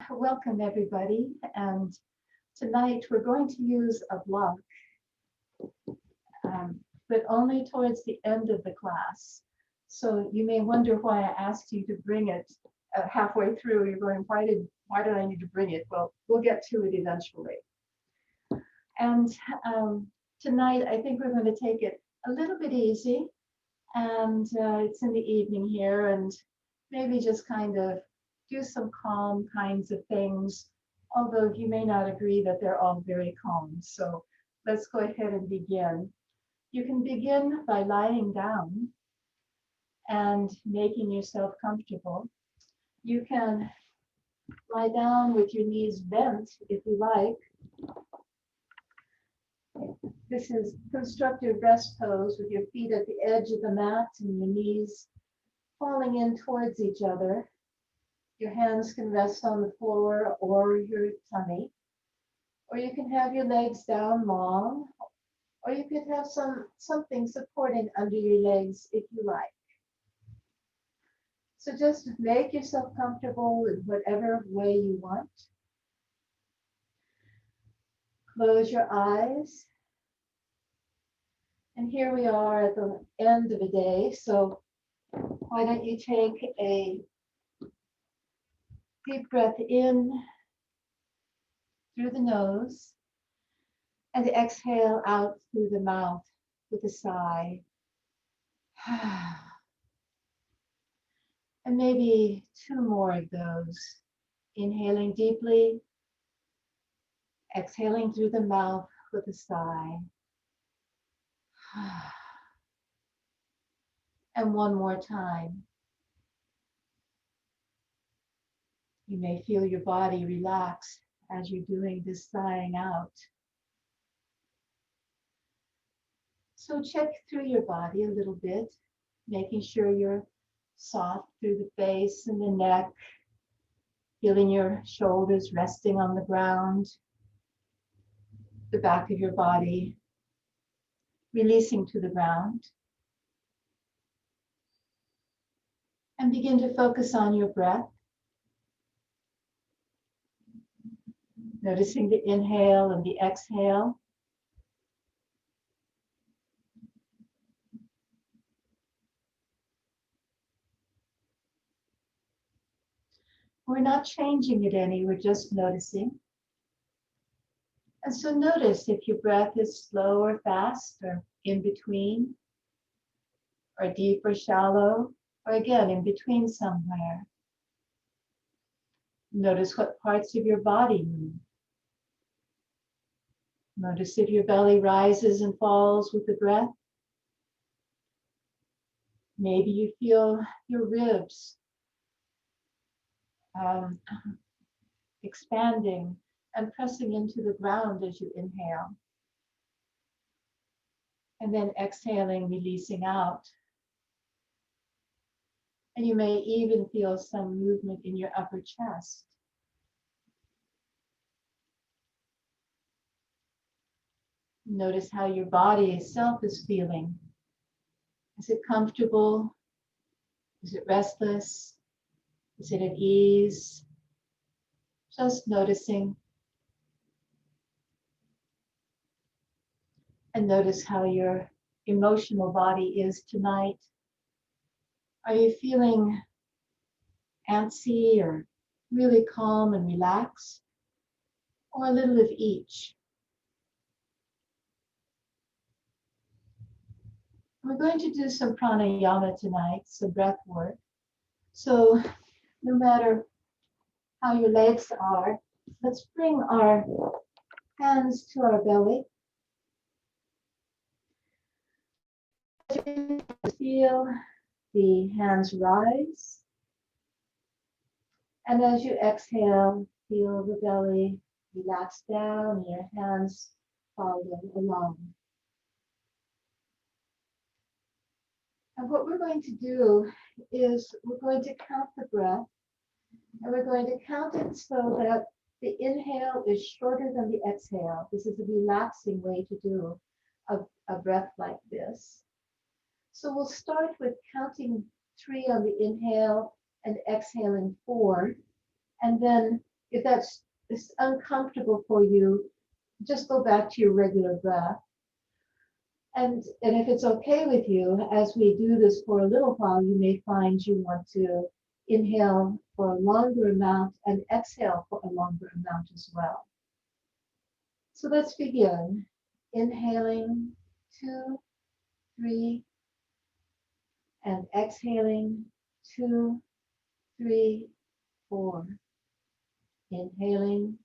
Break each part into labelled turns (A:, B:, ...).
A: welcome everybody. And tonight we're going to use a block, but only towards the end of the class. So you may wonder why I asked you to bring it halfway through. You're going, why did I need to bring it? Well, we'll get to it eventually. And tonight I think we're going to take it a little bit easy. And it's in the evening here, and maybe just kind of do some calm kinds of things, although you may not agree that they're all very calm. So let's go ahead and begin. You can begin by lying down and making yourself comfortable. You can lie down with your knees bent if you like. This is constructive rest pose with your feet at the edge of the mat and your knees falling in towards each other. Your hands can rest on the floor or your tummy, or you can have your legs down long, or you could have something supporting under your legs if you like. So just make yourself comfortable in whatever way you want. Close your eyes. And here we are at the end of a day. So why don't you take a deep breath in through the nose and exhale out through the mouth with a sigh. And maybe 2 more of those. Inhaling deeply, exhaling through the mouth with a sigh. And 1 more time. You may feel your body relax as you're doing this sighing out. So check through your body a little bit, making sure you're soft through the face and the neck, feeling your shoulders resting on the ground, the back of your body releasing to the ground. And begin to focus on your breath. Noticing the inhale and the exhale. We're not changing it any, we're just noticing. And so notice if your breath is slow or fast, or in between, or deep or shallow, or again, in between somewhere. Notice what parts of your body move. Notice if your belly rises and falls with the breath. Maybe you feel your ribs expanding and pressing into the ground as you inhale. And then exhaling, releasing out. And you may even feel some movement in your upper chest. Notice how your body itself is feeling. Is it comfortable? Is it restless? Is it at ease? Just noticing. And notice how your emotional body is tonight. Are you feeling antsy or really calm and relaxed? Or a little of each? We're going to do some pranayama tonight, some breath work. So no matter how your legs are, let's bring our hands to our belly. Feel the hands rise. And as you exhale, feel the belly relax down and your hands follow along. And what we're going to do is we're going to count the breath, and we're going to count it so that the inhale is shorter than the exhale. This is a relaxing way to do a breath like this. So we'll start with counting 3 on the inhale and exhaling 4, and then If that's it's uncomfortable for you, just go back to your regular breath. And if it's okay with you, as we do this for a little while, you may find you want to inhale for a longer amount and exhale for a longer amount as well. So let's begin. Inhaling 2, 3, and exhaling 2, 3, 4. Inhaling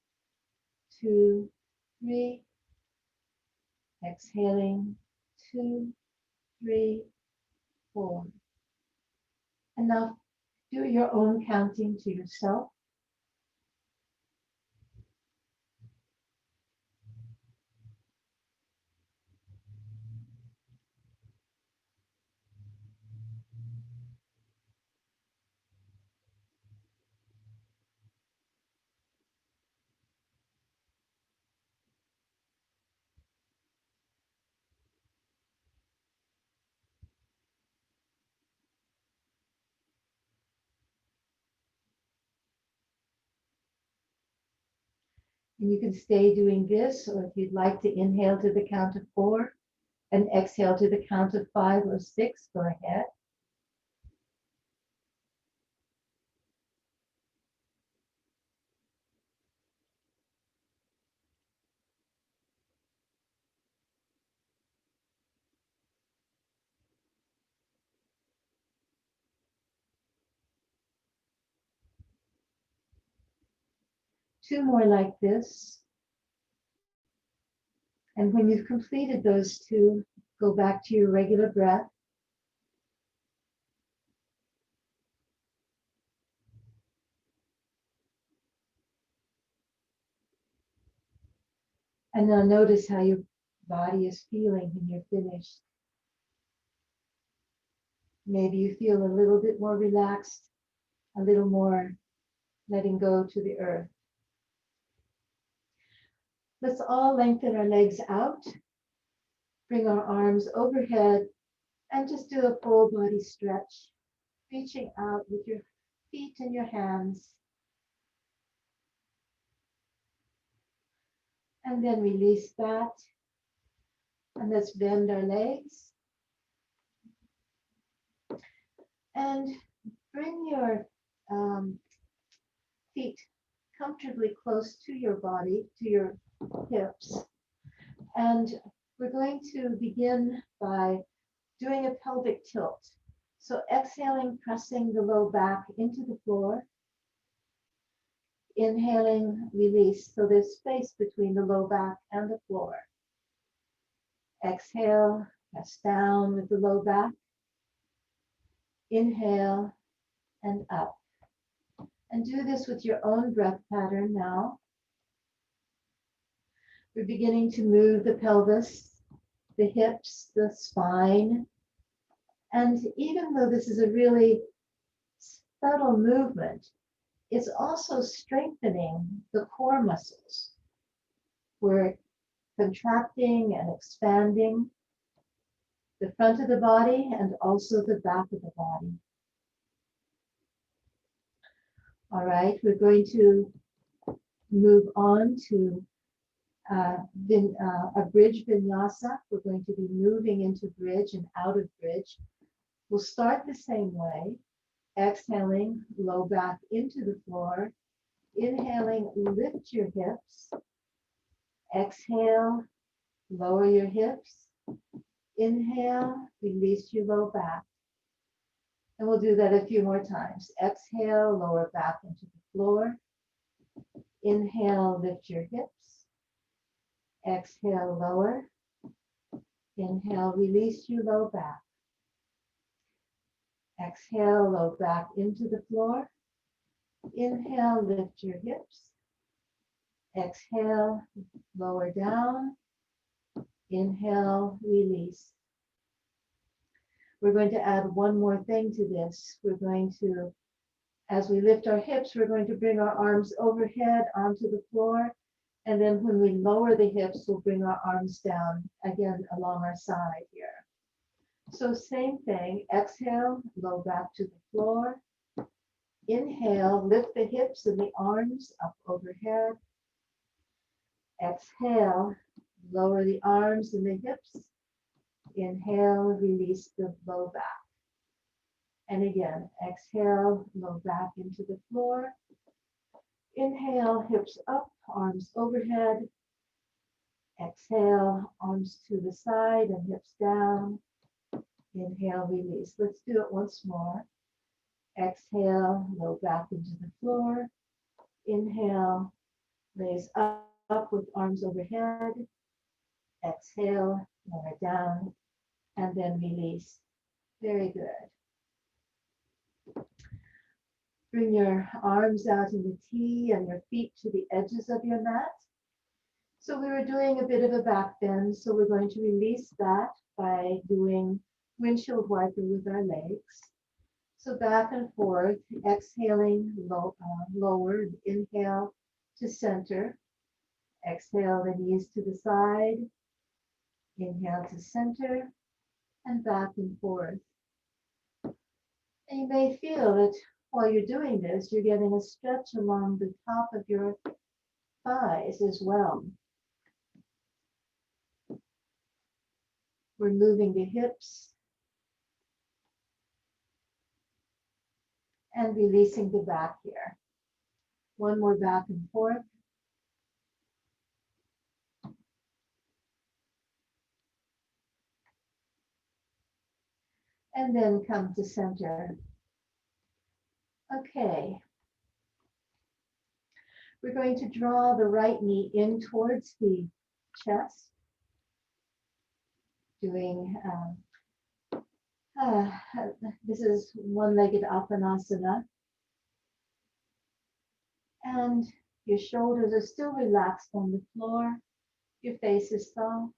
A: 2, 3, exhaling 2, 3, 4. And now do your own counting to yourself. And you can stay doing this, or if you'd like to inhale to the count of 4 and exhale to the count of 5 or 6, go ahead. Two more like this. And when you've completed those two, go back to your regular breath. And now notice how your body is feeling when you're finished. Maybe you feel a little bit more relaxed, a little more letting go to the earth. Let's all lengthen our legs out, bring our arms overhead, and just do a full body stretch, reaching out with your feet and your hands. And then release that. And let's bend our legs. And bring your feet comfortably close to your body, to your hips. And we're going to begin by doing a pelvic tilt. So exhaling, pressing the low back into the floor. Inhaling, release. So there's space between the low back and the floor. Exhale, press down with the low back. Inhale and up. And do this with your own breath pattern now. We're beginning to move the pelvis, the hips, the spine. And even though this is a really subtle movement, it's also strengthening the core muscles. We're contracting and expanding the front of the body and also the back of the body. All right, we're going to move on to a bridge vinyasa. We're going to be moving into bridge and out of bridge. We'll start the same way, exhaling, low back into the floor. Inhaling, lift your hips. Exhale, lower your hips. Inhale, release your low back. And we'll do that a few more times. Exhale, lower back into the floor. Inhale, lift your hips. Exhale, lower. Inhale, release your low back. Exhale, low back into the floor. Inhale, lift your hips. Exhale, lower down. Inhale, release. We're going to add one more thing to this. We're going to, as we lift our hips, we're going to bring our arms overhead onto the floor. And then when we lower the hips, we'll bring our arms down again along our side here. So same thing, exhale, low back to the floor. Inhale, lift the hips and the arms up overhead. Exhale, lower the arms and the hips. Inhale, release the low back. And again, exhale, low back into the floor. Inhale, hips up, arms overhead. Exhale, arms to the side and hips down. Inhale, release. Let's do it once more. Exhale, low back into the floor. Inhale, raise up with arms overhead. Exhale, lower down, and then release. Very good. Bring your arms out in the T and your feet to the edges of your mat. So we were doing a bit of a back bend, so we're going to release that by doing windshield wiper with our legs. So back and forth, exhaling, lower, inhale to center. Exhale the knees to the side. Inhale to center and back and forth. And you may feel that while you're doing this, you're getting a stretch along the top of your thighs as well. We're moving the hips and releasing the back here. One more back and forth. And then come to center. Okay. We're going to draw the right knee in towards the chest. Doing, this is one-legged Apanasana. And your shoulders are still relaxed on the floor. Your face is soft.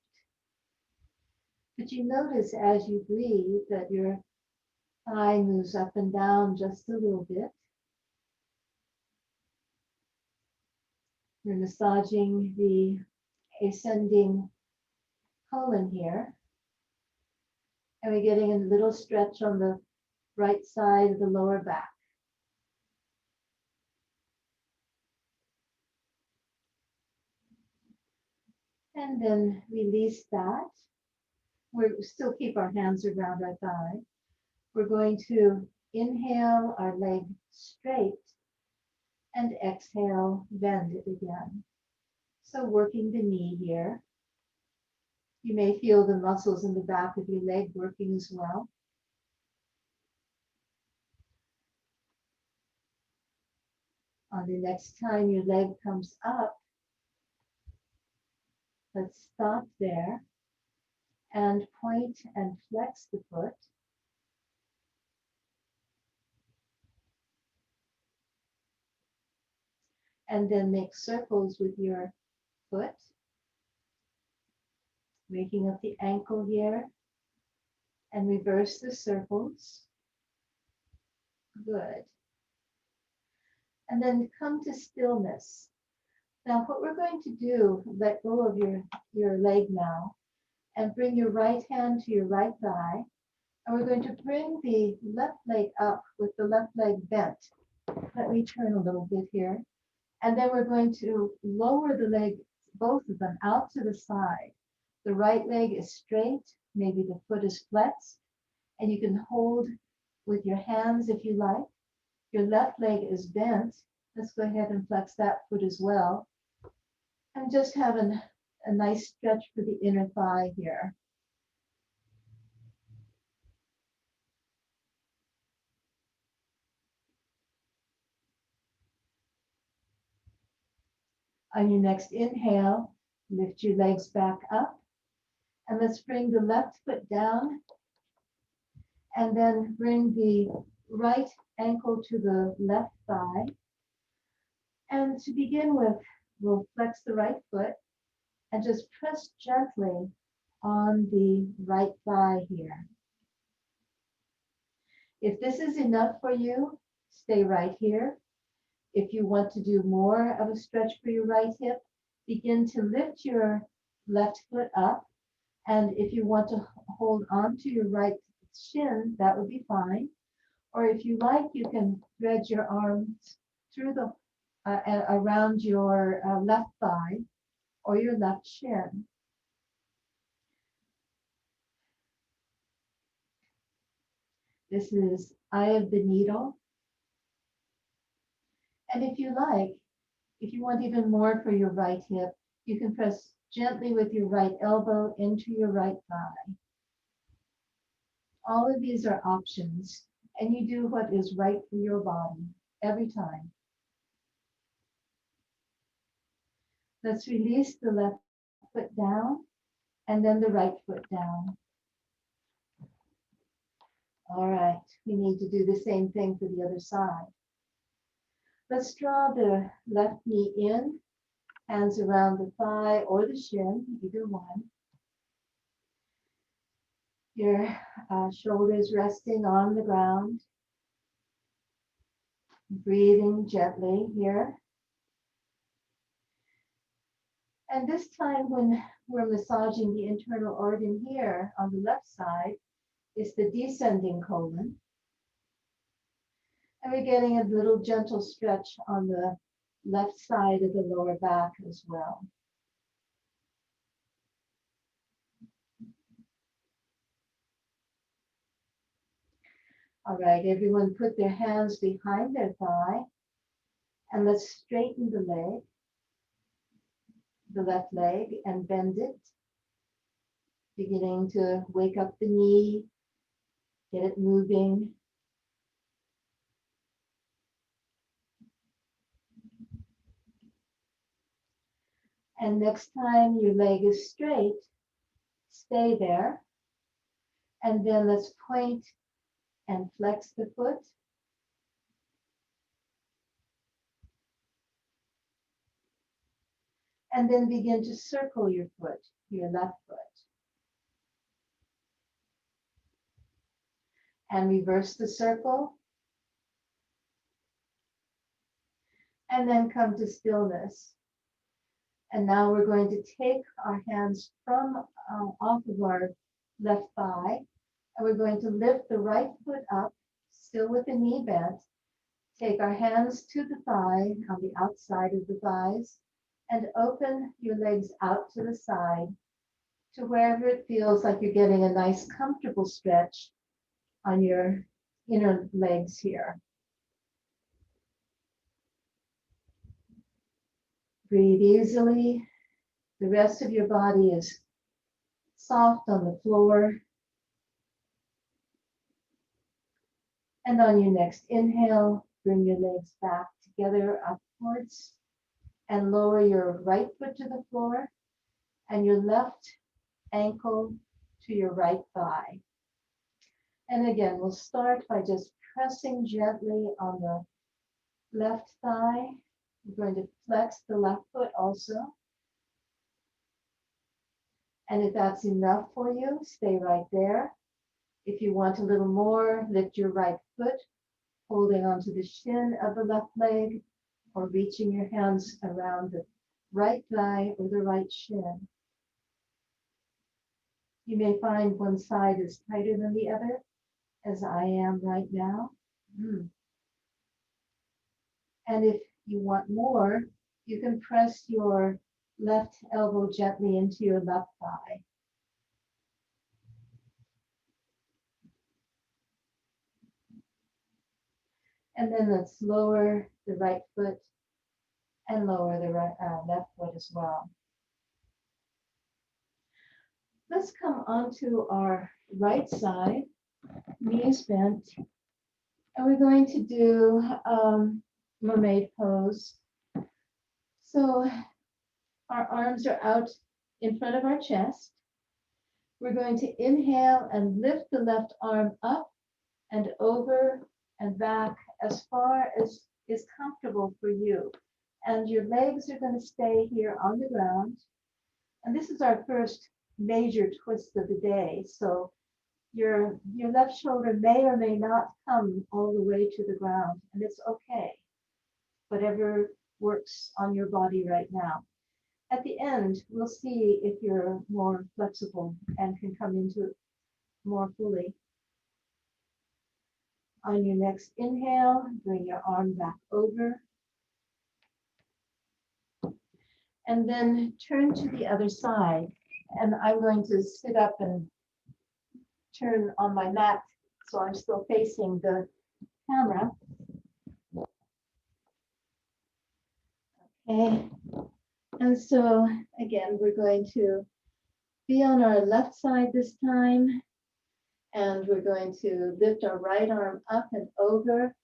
A: But you notice as you breathe that your thigh moves up and down just a little bit. We're massaging the ascending colon here. And we're getting a little stretch on the right side of the lower back. And then release that. We still keep our hands around our thigh. We're going to inhale our leg straight and exhale, bend it again. So working the knee here. You may feel the muscles in the back of your leg working as well. On the next time your leg comes up, let's stop there and point and flex the foot. And then make circles with your foot, waking up the ankle here, and reverse the circles. Good. And then come to stillness. Now what we're going to do, let go of your leg now, and bring your right hand to your right thigh. And we're going to bring the left leg up with the left leg bent. Let me turn a little bit here. And then we're going to lower the leg, both of them, out to the side. The right leg is straight, maybe the foot is flexed, and you can hold with your hands if you like. Your left leg is bent. Let's go ahead and flex that foot as well. And just have a nice stretch for the inner thigh here. On your next inhale, lift your legs back up. And let's bring the left foot down. And then bring the right ankle to the left thigh. And to begin with, we'll flex the right foot and just press gently on the right thigh here. If this is enough for you, stay right here. If you want to do more of a stretch for your right hip, begin to lift your left foot up. And if you want to hold on to your right shin, that would be fine. Or if you like, you can thread your arms through the around your left thigh or your left shin. This is eye of the needle. And if you like, if you want even more for your right hip, you can press gently with your right elbow into your right thigh. All of these are options, and you do what is right for your body every time. Let's release the left foot down and then the right foot down. All right, we need to do the same thing for the other side. Let's draw the left knee in, hands around the thigh or the shin, either one. Your shoulders resting on the ground. Breathing gently here. And this time when we're massaging the internal organ here on the left side is the descending colon. And we're getting a little gentle stretch on the left side of the lower back as well. All right, everyone put their hands behind their thigh and let's straighten the leg, the left leg, and bend it, beginning to wake up the knee, get it moving. And next time your leg is straight, stay there. And then let's point and flex the foot. And then begin to circle your foot, your left foot. And reverse the circle. And then come to stillness. And now we're going to take our hands from off of our left thigh. And we're going to lift the right foot up, still with the knee bent. Take our hands to the thigh, on the outside of the thighs, and open your legs out to the side to wherever it feels like you're getting a nice comfortable stretch on your inner legs here. Breathe easily. The rest of your body is soft on the floor. And on your next inhale, bring your legs back together upwards and lower your right foot to the floor and your left ankle to your right thigh. And again, we'll start by just pressing gently on the left thigh. We're going to flex the left foot also. And if that's enough for you, stay right there. If you want a little more, lift your right foot, holding onto the shin of the left leg, or reaching your hands around the right thigh or the right shin. You may find one side is tighter than the other, as I am right now. And if you want more, you can press your left elbow gently into your left thigh. And then let's lower the right foot and lower the left foot as well. Let's come onto our right side, knees bent, and we're going to do mermaid pose. So our arms are out in front of our chest. We're going to inhale and lift the left arm up and over and back as far as is comfortable for you. And your legs are going to stay here on the ground. And this is our first major twist of the day. So your left shoulder may or may not come all the way to the ground, and it's okay. Whatever works on your body right now. At the end, we'll see if you're more flexible and can come into it more fully. On your next inhale, bring your arm back over. And then turn to the other side. And I'm going to sit up and turn on my mat so I'm still facing the camera. Okay. And so again, we're going to be on our left side this time. And we're going to lift our right arm up and over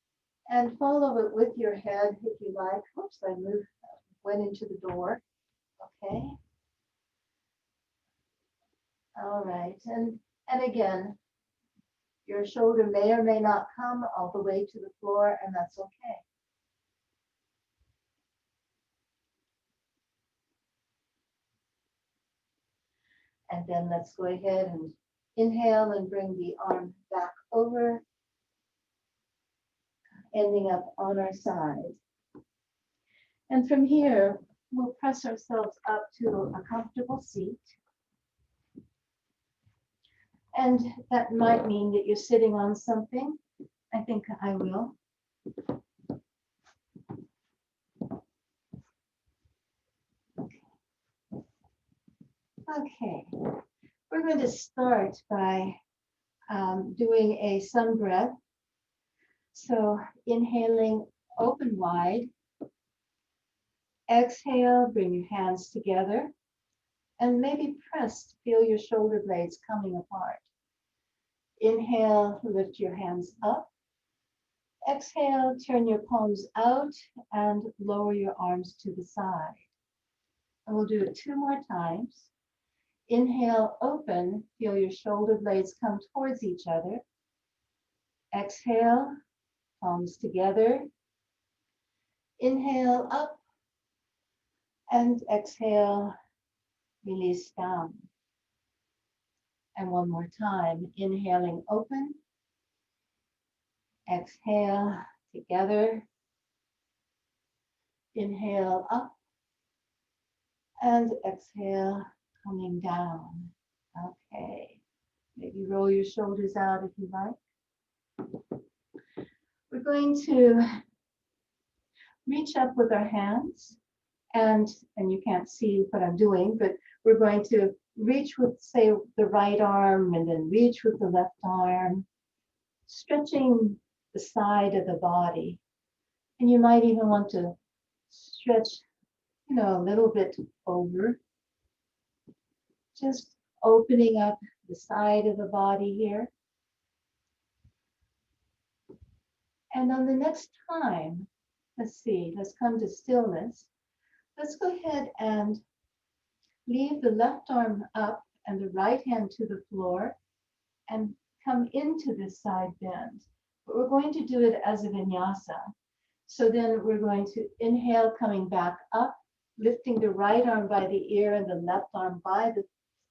A: and follow it with your head if you like. Oops, I went into the door. Okay. All right. And again, your shoulder may or may not come all the way to the floor, and that's okay. And then let's go ahead and inhale and bring the arm back over, ending up on our side. And from here, we'll press ourselves up to a comfortable seat. And that might mean that you're sitting on something. I think I will. Okay, we're going to start by doing a sun breath. So inhaling, open wide. Exhale, bring your hands together. And maybe press, feel your shoulder blades coming apart. Inhale, lift your hands up. Exhale, turn your palms out and lower your arms to the side. And we'll do it 2 more times. Inhale, open, feel your shoulder blades come towards each other. Exhale, palms together. Inhale, up. And exhale, release down. And one more time, inhaling, open. Exhale, together. Inhale, up. And exhale, coming down. Okay. Maybe roll your shoulders out if you like. We're going to reach up with our hands, and you can't see what I'm doing, but we're going to reach with, say, the right arm and then reach with the left arm, stretching the side of the body. And you might even want to stretch, a little bit over, just opening up the side of the body here. And on the next time, let's come to stillness. Let's go ahead and leave the left arm up and the right hand to the floor and come into this side bend. But we're going to do it as a vinyasa. So then we're going to inhale, coming back up, lifting the right arm by the ear and the left arm by the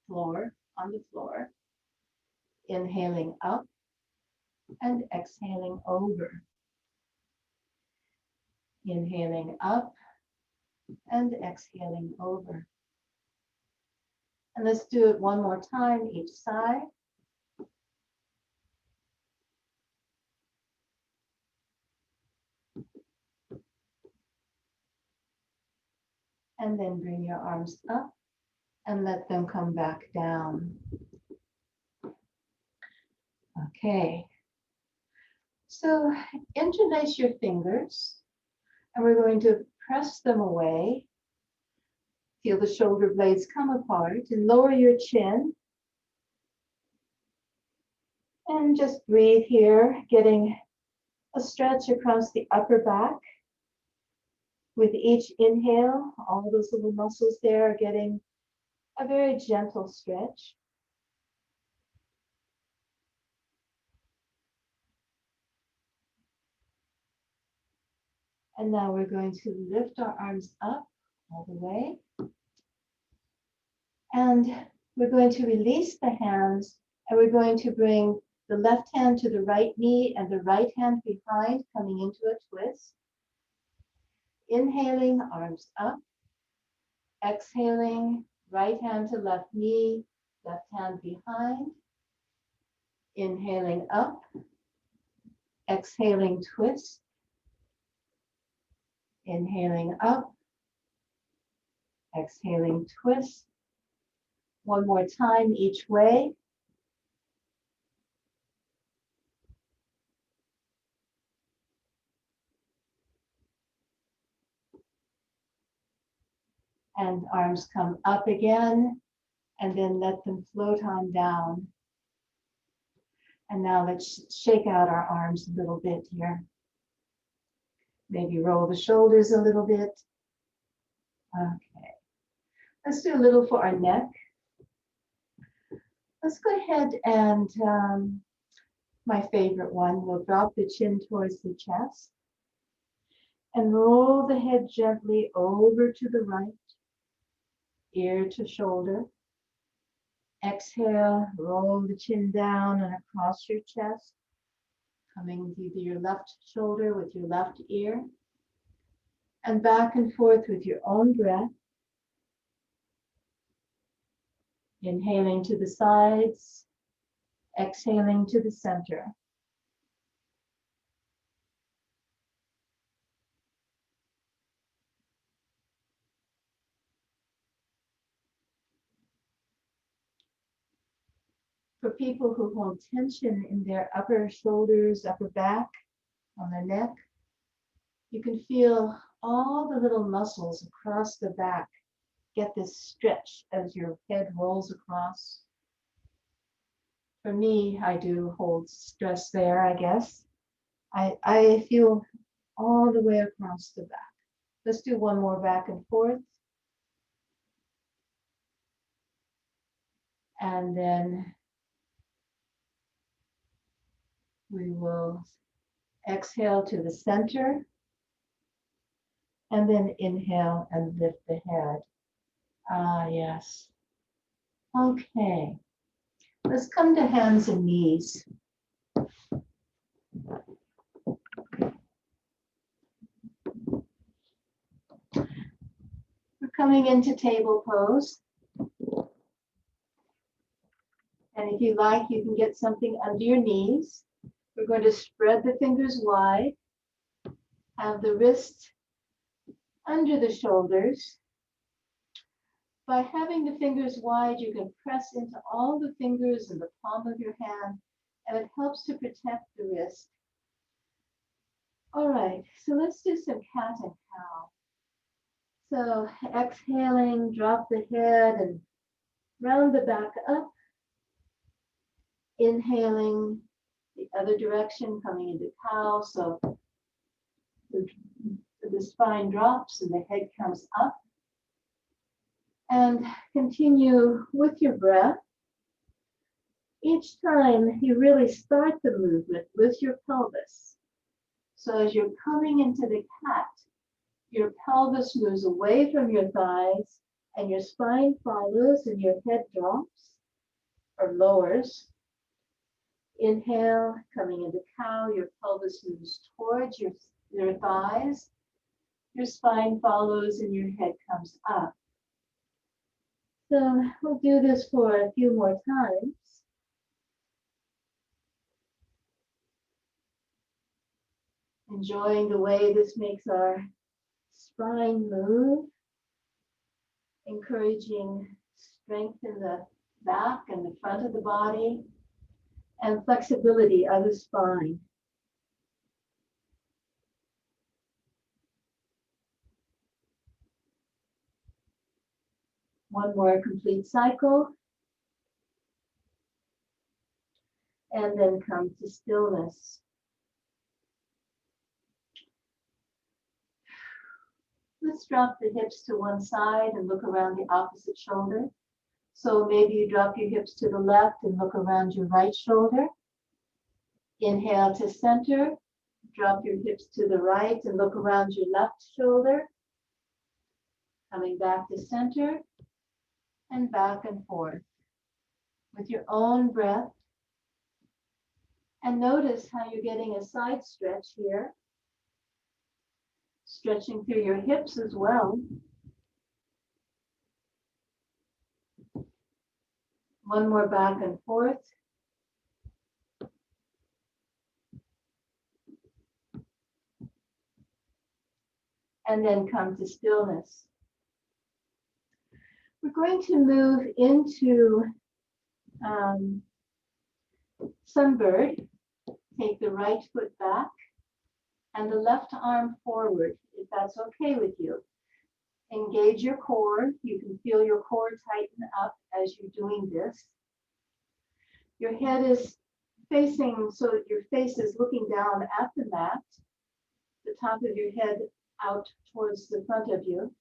A: floor, on the floor. Inhaling up and exhaling over. Inhaling up and exhaling over. And let's do it one more time, each side. And then bring your arms up and let them come back down. Okay. So interlace your fingers, and we're going to press them away. Feel the shoulder blades come apart and lower your chin. And just breathe here, getting a stretch across the upper back. With each inhale, all those little muscles there are getting a very gentle stretch. And now we're going to lift our arms up all the way. And we're going to release the hands, and we're going to bring the left hand to the right knee and the right hand behind, coming into a twist. Inhaling, arms up. Exhaling, right hand to left knee, left hand behind. Inhaling up. Exhaling, twist. Inhaling up. Exhaling, twist. One more time each way. And arms come up again, and then let them float on down. And now let's shake out our arms a little bit here. Maybe roll the shoulders a little bit. Okay. Let's do a little for our neck. Let's go ahead and my favorite one, we'll drop the chin towards the chest and roll the head gently over to the right, ear to shoulder. Exhale, roll the chin down and across your chest, coming to your left shoulder with your left ear, and back and forth with your own breath. Inhaling to the sides, exhaling to the center. For people who hold tension in their upper shoulders, upper back, on the neck, you can feel all the little muscles across the back get this stretch as your head rolls across. For me, I do hold stress there, I guess. I feel all the way across the back. Let's do one more back and forth. And then we will exhale to the center. And then inhale and lift the head. Ah, yes. Okay. Let's come to hands and knees. We're coming into table pose. And if you like, you can get something under your knees. We're going to spread the fingers wide, have the wrist under the shoulders. By having the fingers wide, you can press into all the fingers in the palm of your hand, and it helps to protect the wrist. All right, so let's do some cat and cow. So exhaling, drop the head and round the back up. Inhaling the other direction, coming into cow. So the spine drops and the head comes up. And continue with your breath. Each time you really start the movement with your pelvis. So as you're coming into the cat, your pelvis moves away from your thighs and your spine follows and your head drops or lowers. Inhale, coming into cow, your pelvis moves towards your thighs. Your spine follows and your head comes up. So we'll do this for a few more times. Enjoying the way this makes our spine move, encouraging strength in the back and the front of the body, and flexibility of the spine. One more complete cycle. And then come to stillness. Let's drop the hips to one side and look around the opposite shoulder. So maybe you drop your hips to the left and look around your right shoulder. Inhale to center. Drop your hips to the right and look around your left shoulder. Coming back to center and back and forth with your own breath. And notice how you're getting a side stretch here. Stretching through your hips as well. One more back and forth. and then come to stillness. We're going to move into sunbird. Take the right foot back and the left arm forward, if that's okay with you. Engage your core. You can feel your core tighten up as you're doing this. Your head is facing so that your face is looking down at the mat, the top of your head out towards the front of you.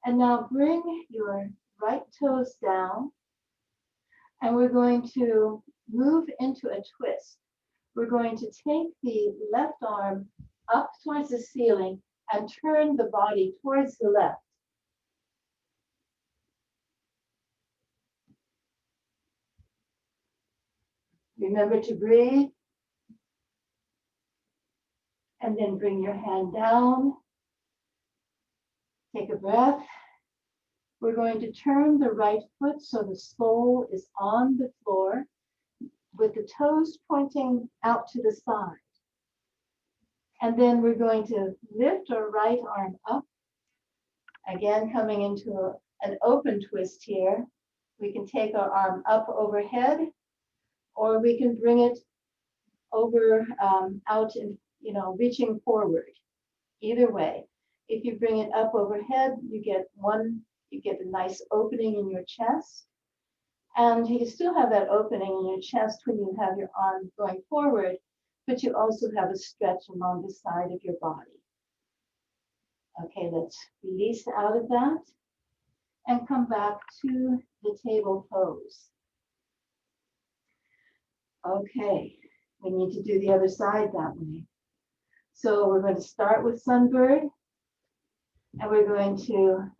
A: And now bring your right toes down, and we're going to move into a twist. We're going to take the left arm up towards the ceiling and turn the body towards the left. Remember to breathe. And then bring your hand down. Take a breath. We're going to turn the right foot so the sole is on the floor with the toes pointing out to the side. And then we're going to lift our right arm up. Again, coming into an open twist here. We can take our arm up overhead, or we can bring it over out and reaching forward. Either way, if you bring it up overhead, you get a nice opening in your chest, and you still have that opening in your chest when you have your arm going forward, but you also have a stretch along the side of your body. Okay, let's release out of that and come back to the table pose. Okay, we need to do the other side that way. So we're going to start with sunbird, and we're going to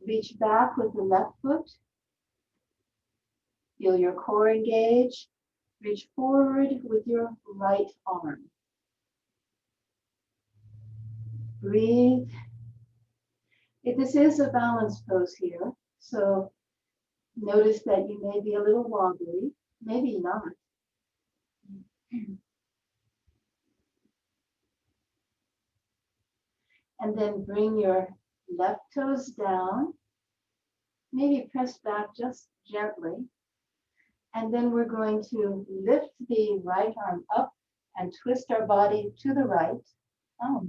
A: reach back with the left foot. Feel your core engage. Reach forward with your right arm. Breathe. This is a balance pose here, so notice that you may be a little wobbly, maybe not. And then bring your left toes down. Maybe press back just gently. And then we're going to lift the right arm up and twist our body to the right. Oh.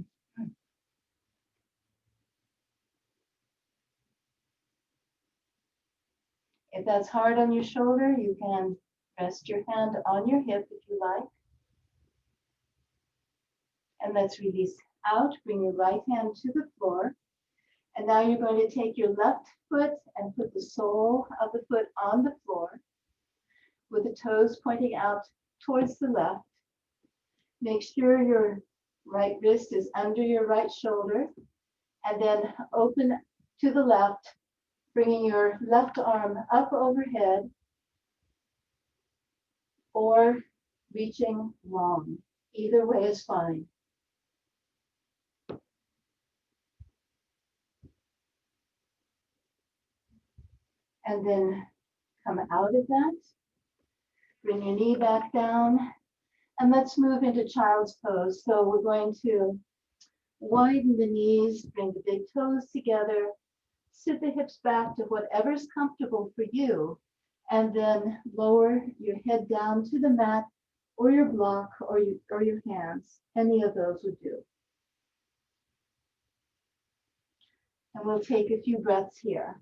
A: If that's hard on your shoulder, you can rest your hand on your hip if you like. And let's release out. Bring your right hand to the floor. And now you're going to take your left foot and put the sole of the foot on the floor with the toes pointing out towards the left. Make sure your right wrist is under your right shoulder, and then open to the left, bringing your left arm up overhead or reaching long. Either way is fine. And then come out of that. Bring your knee back down. And let's move into child's pose. So we're going to widen the knees, bring the big toes together, sit the hips back to whatever's comfortable for you, and then lower your head down to the mat or your block or your hands. Any of those would do. And we'll take a few breaths here.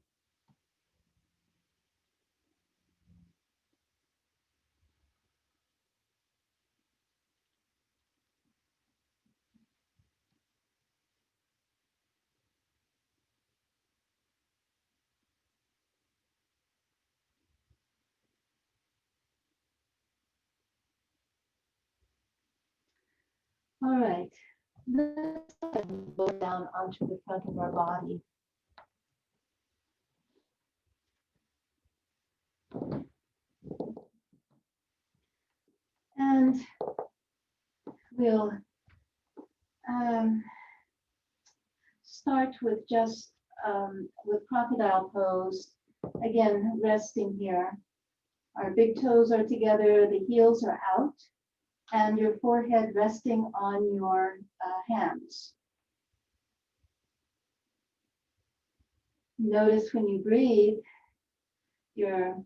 A: All right, let's go down onto the front of our body. And we'll start with just with crocodile pose. Again, resting here. Our big toes are together, the heels are out. and your forehead resting on your hands. Notice when you breathe, your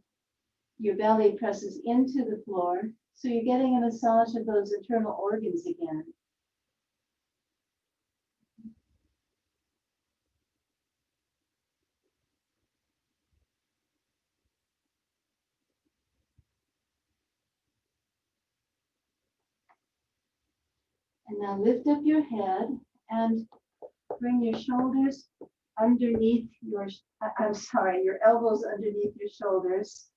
A: belly presses into the floor, so you're getting a massage of those internal organs again. And now lift up your head and bring your shoulders underneath your, your elbows underneath your shoulders.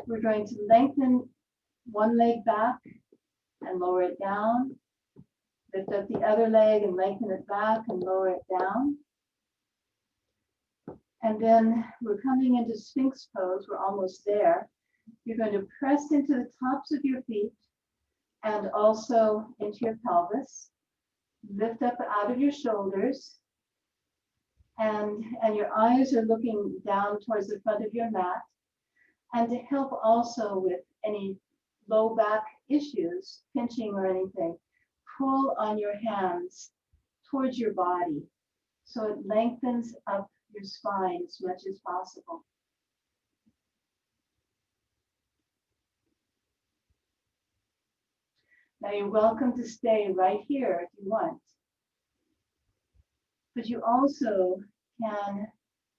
A: We're going to lengthen one leg back and lower it down. Lift up the other leg and lengthen it back and lower it down. And then we're coming into Sphinx pose. We're almost there. You're going to press into the tops of your feet and also into your pelvis. Lift up out of your shoulders. And your eyes are looking down towards the front of your mat. And to help also with any low back issues, pinching or anything, pull on your hands towards your body so it lengthens up your spine as much as possible. Now you're welcome to stay right here if you want. But you also can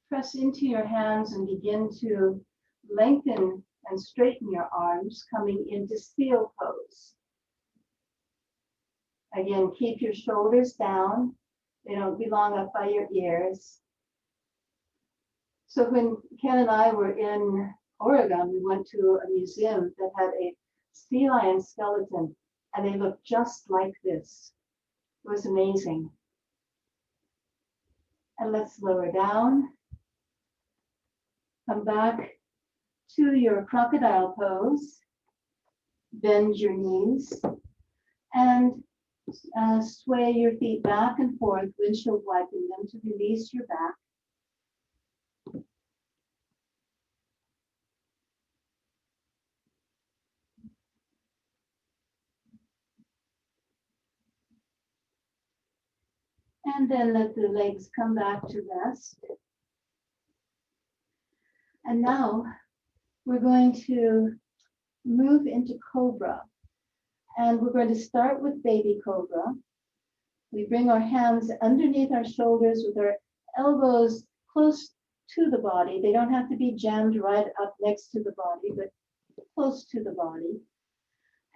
A: press into your hands and begin to lengthen and straighten your arms, coming into seal pose. Again, keep your shoulders down. They don't belong up by your ears. So when Ken and I were in Oregon, we went to a museum that had a sea lion skeleton, and they looked just like this. It was amazing. And let's lower down. Come back to your crocodile pose. Bend your knees and sway your feet back and forth, windshield wiping them to release your back. And then let the legs come back to rest. And now we're going to move into Cobra. And we're going to start with baby Cobra. We bring our hands underneath our shoulders with our elbows close to the body. They don't have to be jammed right up next to the body, but close to the body.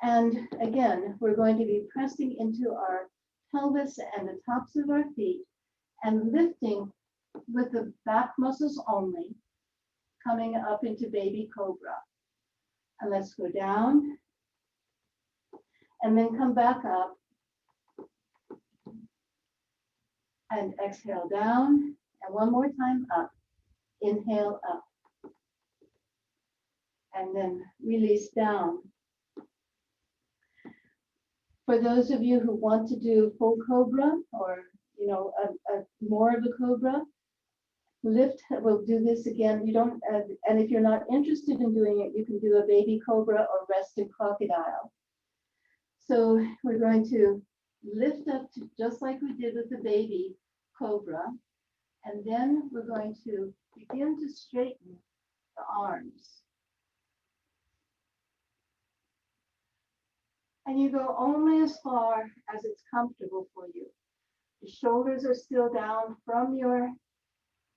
A: And again, we're going to be pressing into our pelvis and the tops of our feet and lifting with the back muscles only, coming up into baby Cobra. And let's go down and then come back up and exhale down, and one more time up. Inhale up and then release down. For those of you who want to do full Cobra or more of a Cobra, lift. We'll do this again. You don't, and if you're not interested in doing it, you can do a baby Cobra or rested crocodile. So we're going to lift up to, just like we did with the baby Cobra, and then we're going to begin to straighten the arms. And you go only as far as it's comfortable for you. The shoulders are still down from your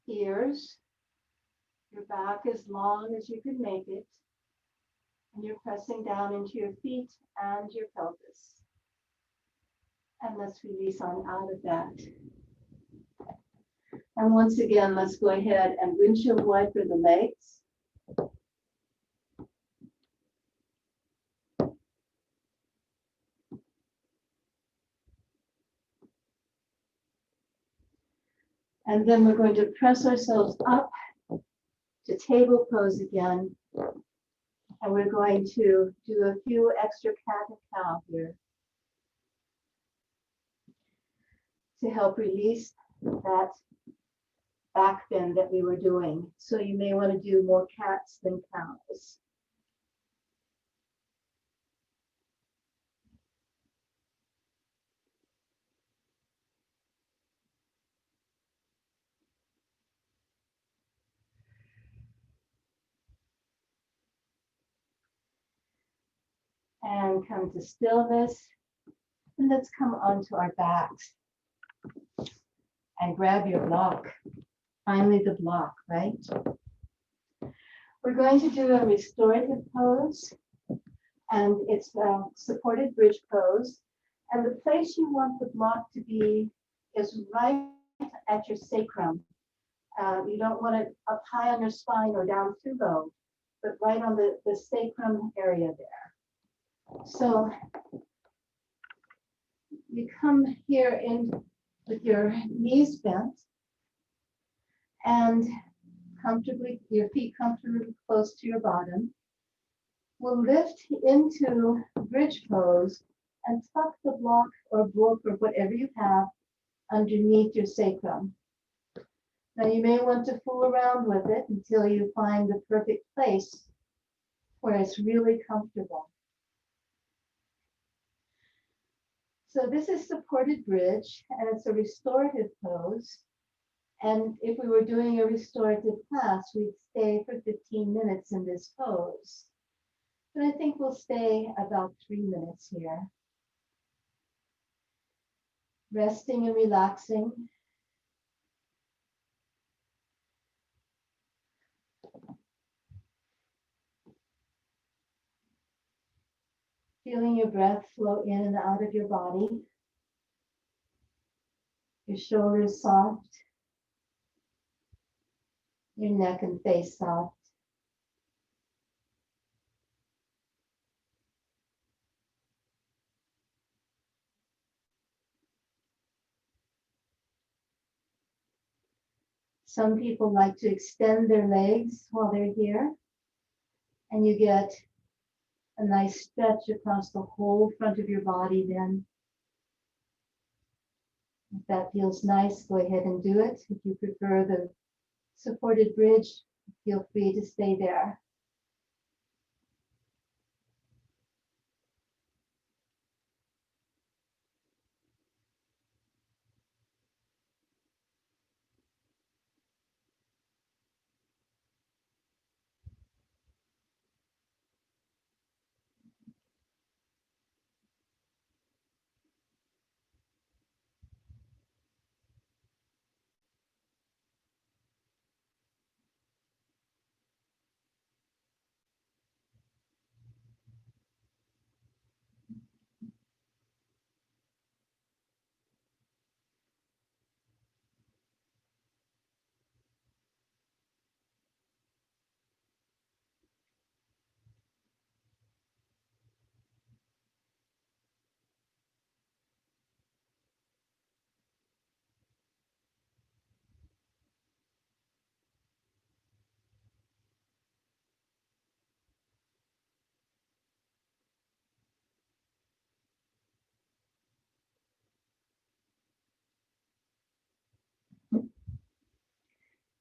A: ears. Your back as long as you can make it. And you're pressing down into your feet and your pelvis. And let's release on out of that. And once again, let's go ahead and windshield wiper the legs. And then we're going to press ourselves up to table pose again. And we're going to do a few extra cat and cow here to help release that back bend that we were doing. So you may want to do more cats than cows. And come to stillness. And let's come onto our backs and grab your block. Finally, the block, right? We're going to do a restorative pose, and it's a supported bridge pose. And the place you want the block to be is right at your sacrum. You don't want it up high on your spine or down too low, but right on the sacrum area there. So you come here in with your knees bent and comfortably, your feet comfortably close to your bottom. We'll lift into bridge pose and tuck the block or book or whatever you have underneath your sacrum. Now you may want to fool around with it until you find the perfect place where it's really comfortable. So this is supported bridge, and it's a restorative pose. And if we were doing a restorative class, we'd stay for 15 minutes in this pose. But I think we'll stay about 3 minutes here. Resting and relaxing. Feeling your breath flow in and out of your body. Your shoulders soft. Your neck and face soft. Some people like to extend their legs while they're here, and you get a nice stretch across the whole front of your body then. If that feels nice, go ahead and do it. If you prefer the supported bridge, feel free to stay there.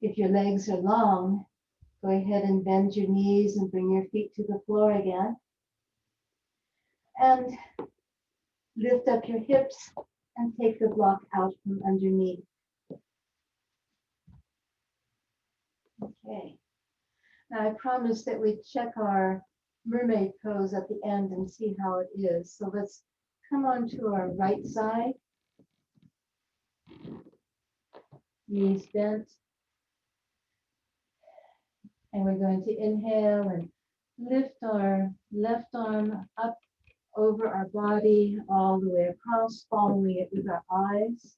A: If your legs are long, go ahead and bend your knees and bring your feet to the floor again. And lift up your hips and take the block out from underneath. Okay. Now I promised that we'd check our mermaid pose at the end and see how it is. So let's come on to our right side. Knees bent. And we're going to inhale and lift our left arm up over our body, all the way across, following it with our eyes.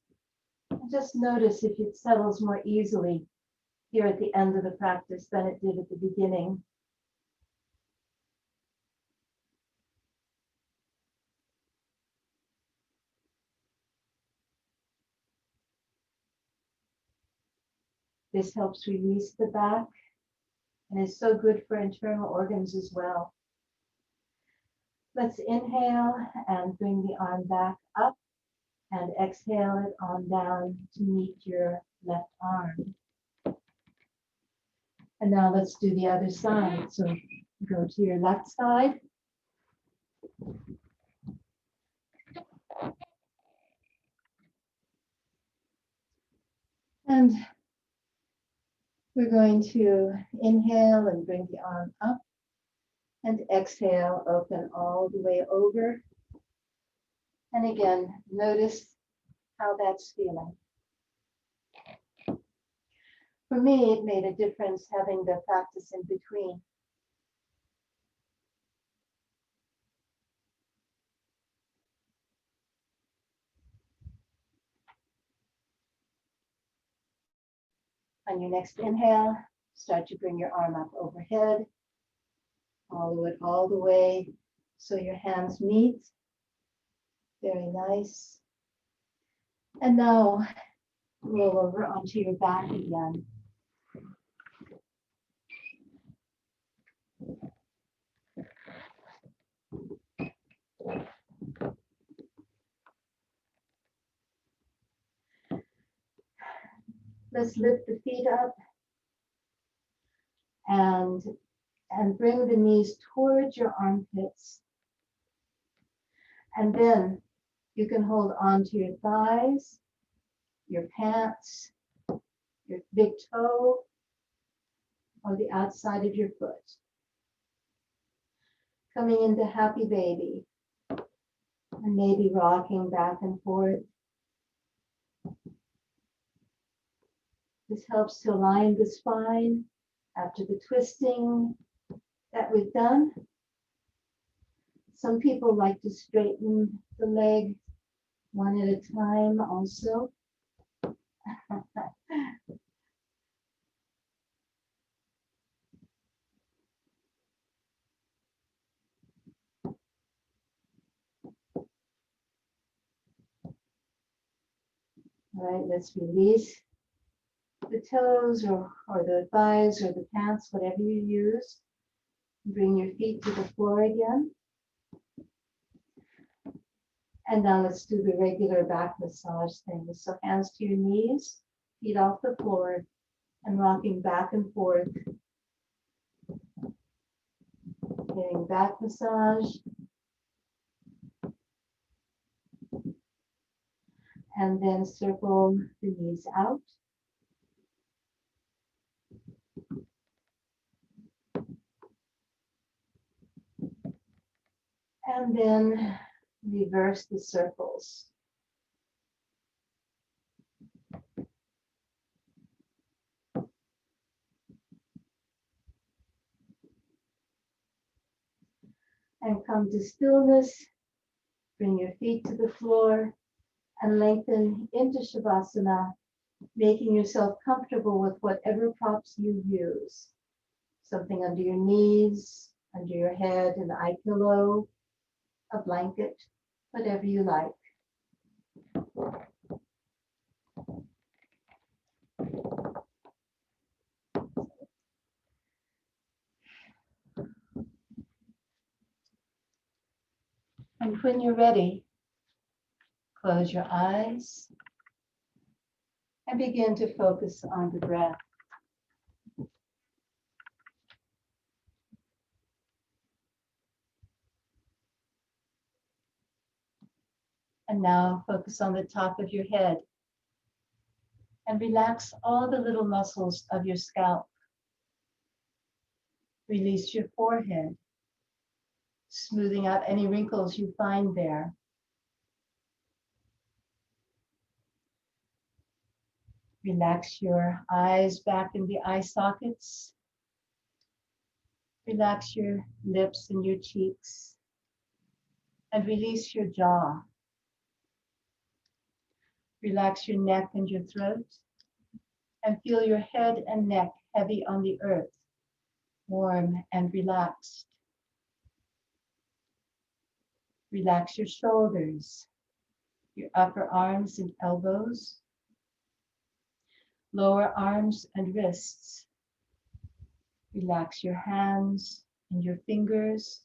A: And just notice if it settles more easily here at the end of the practice than it did at the beginning. This helps release the back and is so good for internal organs as well. Let's inhale and bring the arm back up and exhale it on down to meet your left arm. And now let's do the other side. So go to your left side. And we're going to inhale and bring the arm up And exhale, open all the way over. And again, notice how that's feeling. For me, it made a difference having the practice in between. On your next inhale, start to bring your arm up overhead, follow it all the way so your hands meet. Very nice. And now roll over onto your back again. Let's lift the feet up and bring the knees towards your armpits. And then you can hold on to your thighs, your pants, your big toe, or the outside of your foot. Coming into happy baby, and maybe rocking back and forth. This helps to align the spine after the twisting that we've done. Some people like to straighten the leg one at a time also. All right, let's release the toes or the thighs or the pants, whatever you use. Bring your feet to the floor again. And now let's do the regular back massage thing. So hands to your knees, feet off the floor, and rocking back and forth. Getting back massage. And then circle the knees out. And then reverse the circles. And come to stillness. Bring your feet to the floor and lengthen into Shavasana, making yourself comfortable with whatever props you use. Something under your knees, under your head, an eye pillow, a blanket, whatever you like. And when you're ready, close your eyes and begin to focus on the breath. And now focus on the top of your head and relax all the little muscles of your scalp. Release your forehead, smoothing out any wrinkles you find there. Relax your eyes back in the eye sockets. Relax your lips and your cheeks. And release your jaw. Relax your neck and your throat. And feel your head and neck heavy on the earth, warm and relaxed. Relax your shoulders, your upper arms and elbows, lower arms and wrists. Relax your hands and your fingers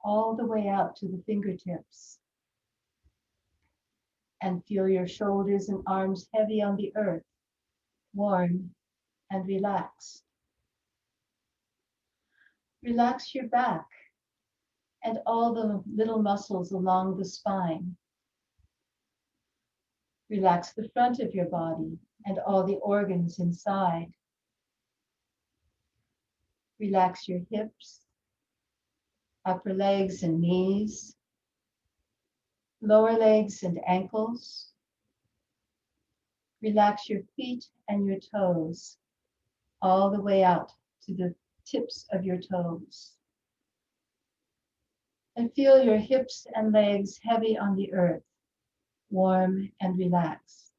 A: all the way out to the fingertips. And feel your shoulders and arms heavy on the earth, warm and relaxed. Relax your back and all the little muscles along the spine. Relax the front of your body and all the organs inside. Relax your hips, upper legs and knees, lower legs and ankles. Relax your feet and your toes all the way out to the tips of your toes. And feel your hips and legs heavy on the earth, warm and relaxed.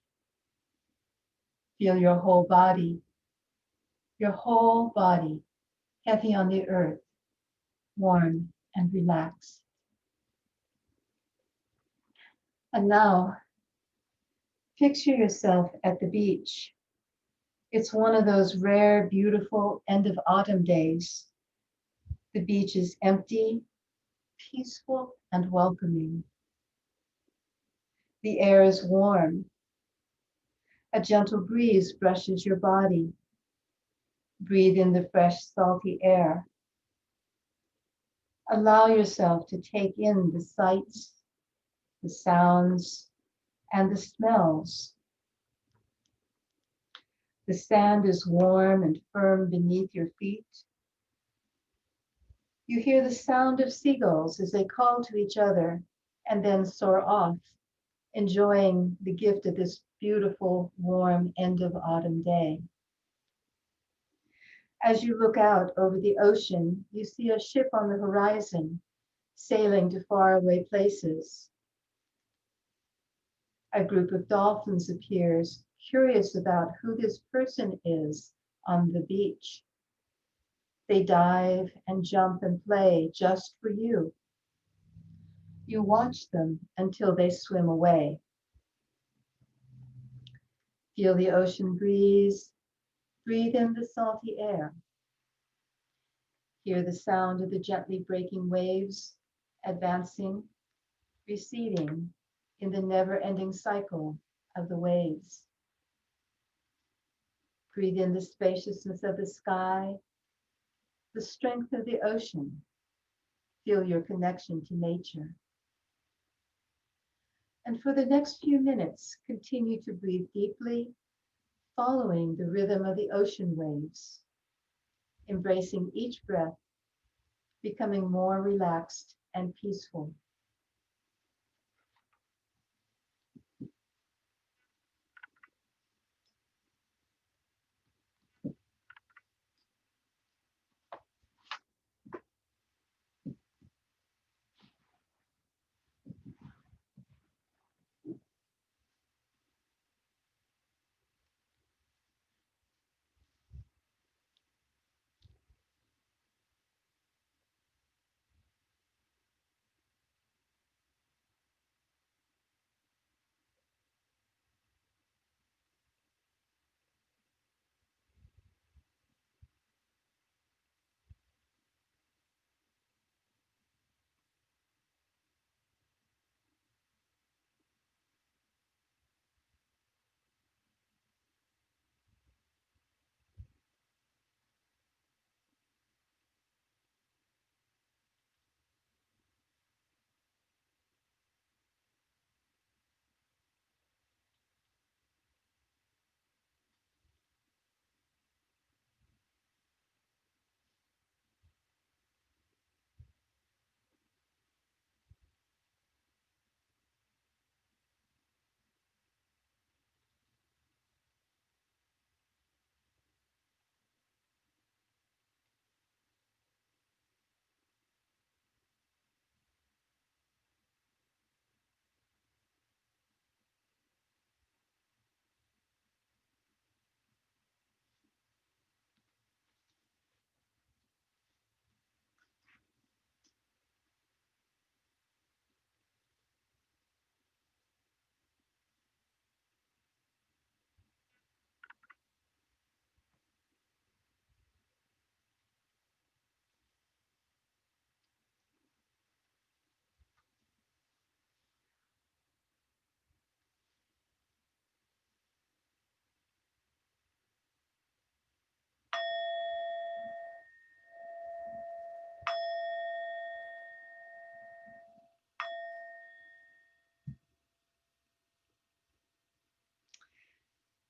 A: Feel your whole body heavy on the earth, warm and relaxed. And now, picture yourself at the beach. It's one of those rare, beautiful end of autumn days. The beach is empty, peaceful, and welcoming. The air is warm. A gentle breeze brushes your body. Breathe in the fresh, salty air. Allow yourself to take in the sights, the sounds, and the smells. The sand is warm and firm beneath your feet. You hear the sound of seagulls as they call to each other and then soar off, enjoying the gift of this beautiful, warm end of autumn day. As you look out over the ocean, you see a ship on the horizon, sailing to faraway places. A group of dolphins appears, curious about who this person is on the beach. They dive and jump and play just for you. You watch them until they swim away. Feel the ocean breeze. Breathe in the salty air. Hear the sound of the gently breaking waves, advancing, receding in the never-ending cycle of the waves. Breathe in the spaciousness of the sky, the strength of the ocean. Feel your connection to nature. And for the next few minutes, continue to breathe deeply, following the rhythm of the ocean waves, embracing each breath, becoming more relaxed and peaceful.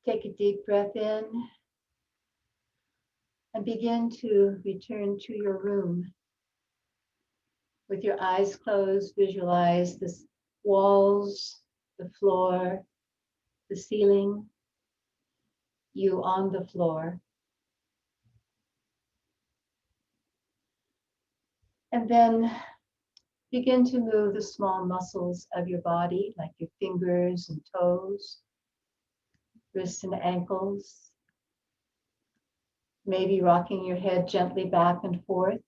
A: Take a deep breath in and begin to return to your room. With your eyes closed, visualize the walls, the floor, the ceiling, you on the floor. And then begin to move the small muscles of your body, like your fingers and toes, wrists and ankles. Maybe rocking your head gently back and forth.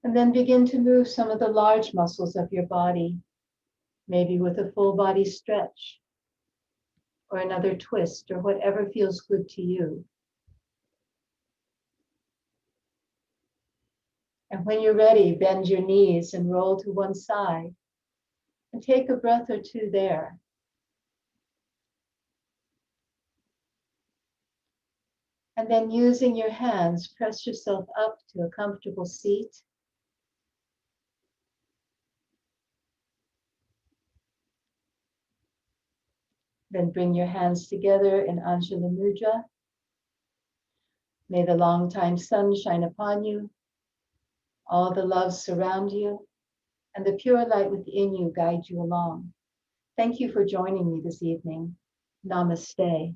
A: And then begin to move some of the large muscles of your body, maybe with a full body stretch or another twist or whatever feels good to you. And when you're ready, bend your knees and roll to one side and take a breath or two there. And then using your hands, press yourself up to a comfortable seat. Then bring your hands together in Anjali Mudra. May the long time sun shine upon you, all the love surround you, and the pure light within you guide you along. Thank you for joining me this evening. Namaste.